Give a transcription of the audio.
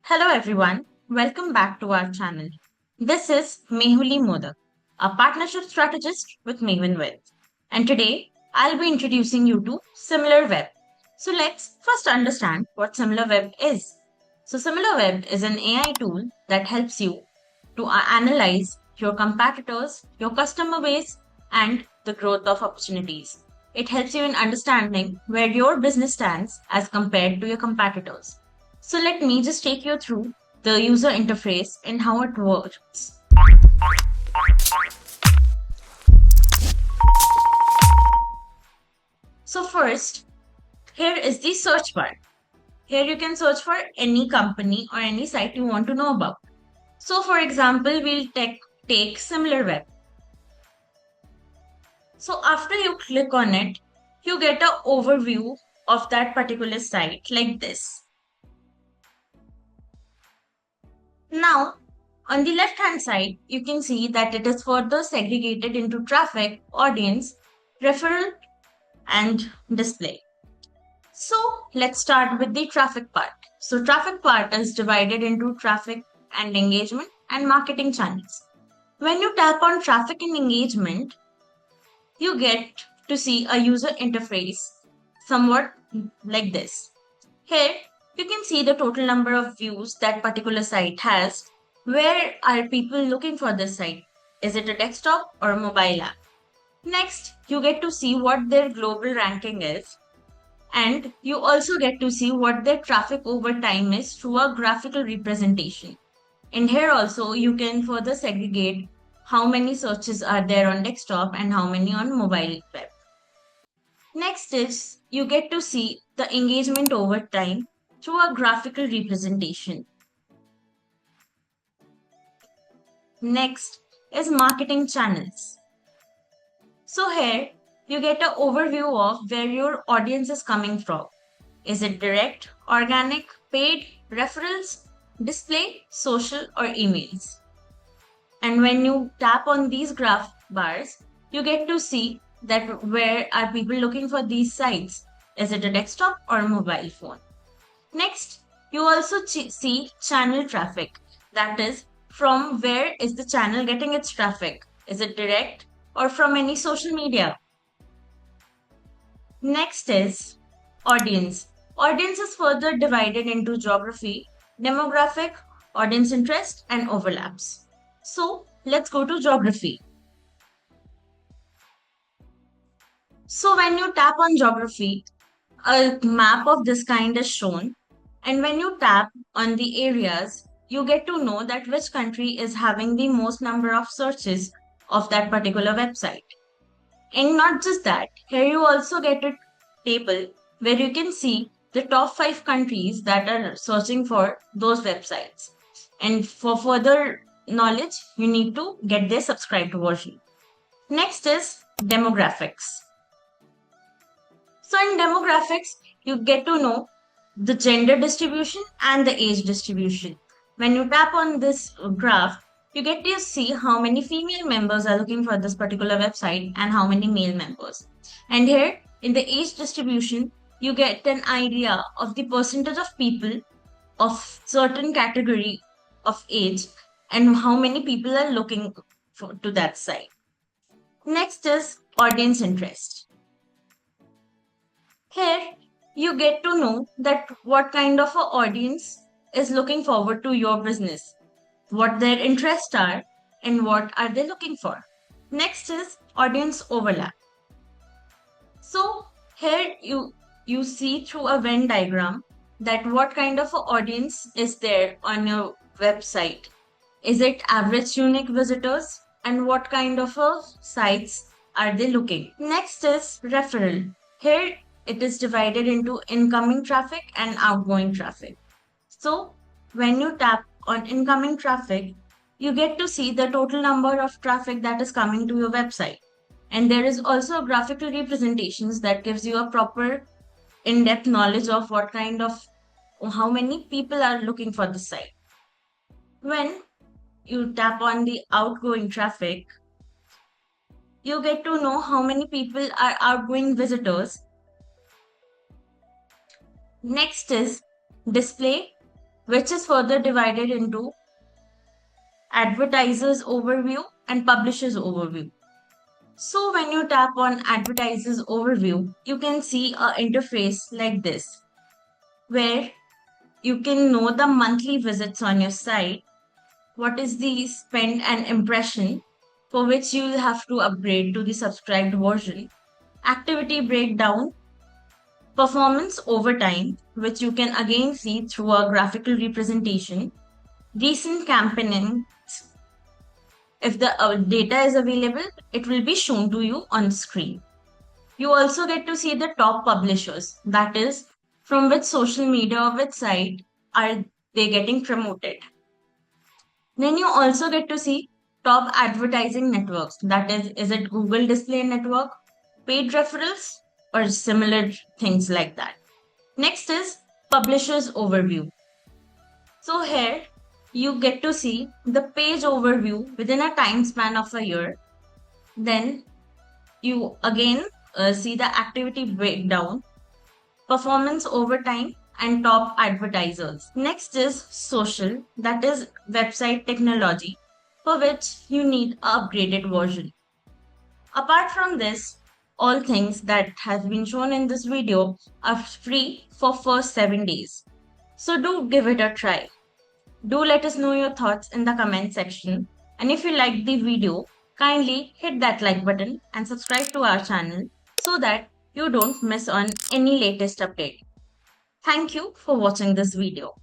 Hello everyone, welcome back to our channel. This is Mehuli Modak, a partnership strategist with Maven Web. And today I'll be introducing you to SimilarWeb. So let's first understand what SimilarWeb is. So SimilarWeb is an AI tool that helps you to analyze your competitors, your customer base, and the growth of opportunities. It helps you in understanding where your business stands as compared to your competitors. So let me just take you through the user interface and how it works. So first, here is the search bar. Here you can search for any company or any site you want to know about. So for example, we'll take SimilarWeb. So after you click on it, you get an overview of that particular site like this. Now, on the left hand side, you can see that it is further segregated into traffic, audience, referral, and display. So let's start with the traffic part. So traffic part is divided into traffic and engagement and marketing channels. When you tap on traffic and engagement, you get to see a user interface somewhat like this. Here, you can see the total number of views that particular site has. Where are people looking for this site? Is it a desktop or a mobile app? Next, you get to see what their global ranking is, and you also get to see what their traffic over time is through a graphical representation. And here also, you can further segregate how many searches are there on desktop and how many on mobile web. Next is you get to see the engagement over time through a graphical representation. Next is marketing channels. So here you get an overview of where your audience is coming from. Is it direct, organic, paid, referrals, display, social, or emails? And when you tap on these graph bars, you get to see that where are people looking for these sites? Is it a desktop or a mobile phone? Next, you also see channel traffic. That is, from where is the channel getting its traffic? Is it direct or from any social media? Next is audience. Audience is further divided into geography, demographic, audience interest, and overlaps. So let's go to geography. So when you tap on geography, a map of this kind is shown. And when you tap on the areas, you get to know that which country is having the most number of searches of that particular website. And not just that, here you also get a table where you can see the top 5 countries that are searching for those websites. And for further knowledge, you need to get their subscribed version. Next is demographics. So in demographics, you get to know the gender distribution and the age distribution. When you tap on this graph, you get to see how many female members are looking for this particular website and how many male members. And here in the age distribution, you get an idea of the percentage of people of certain category of age and how many people are looking to that site. Next is audience interest. Here you get to know that what kind of a audience is looking forward to your business, what their interests are, and what are they looking for. Next is audience overlap. So here you see through a Venn diagram that what kind of a audience is there on your website. Is it average unique visitors, and what kind of sites are they looking? Next is referral. Here it is divided into incoming traffic and outgoing traffic. So when you tap on incoming traffic, you get to see the total number of traffic that is coming to your website. And there is also graphical representations that gives you a proper in-depth knowledge of what kind of how many people are looking for the site. When you tap on the outgoing traffic, you get to know how many people are outgoing visitors. Next is display. which is further divided into advertisers overview and publishers overview. So when you tap on advertisers overview, you can see a interface like this, where you can know the monthly visits on your site, what is the spend and impression for which you will have to upgrade to the subscribed version, activity breakdown, performance over time, which you can again see through a graphical representation, recent campaigning. If the data is available, it will be shown to you on screen. You also get to see the top publishers, that is, from which social media or which site are they getting promoted. Then you also get to see top advertising networks, that is it Google Display Network, paid referrals, or similar things like that. Next is publishers overview. So here you get to see the page overview within a time span of a year. Then you again see the activity breakdown, performance over time, and top advertisers. Next is social, that is website technology, for which you need an upgraded version. Apart from this, all things that have been shown in this video are free for first 7 days. So do give it a try. Do let us know your thoughts in the comment section. And if you liked the video, kindly hit that like button and subscribe to our channel so that you don't miss on any latest update. Thank you for watching this video.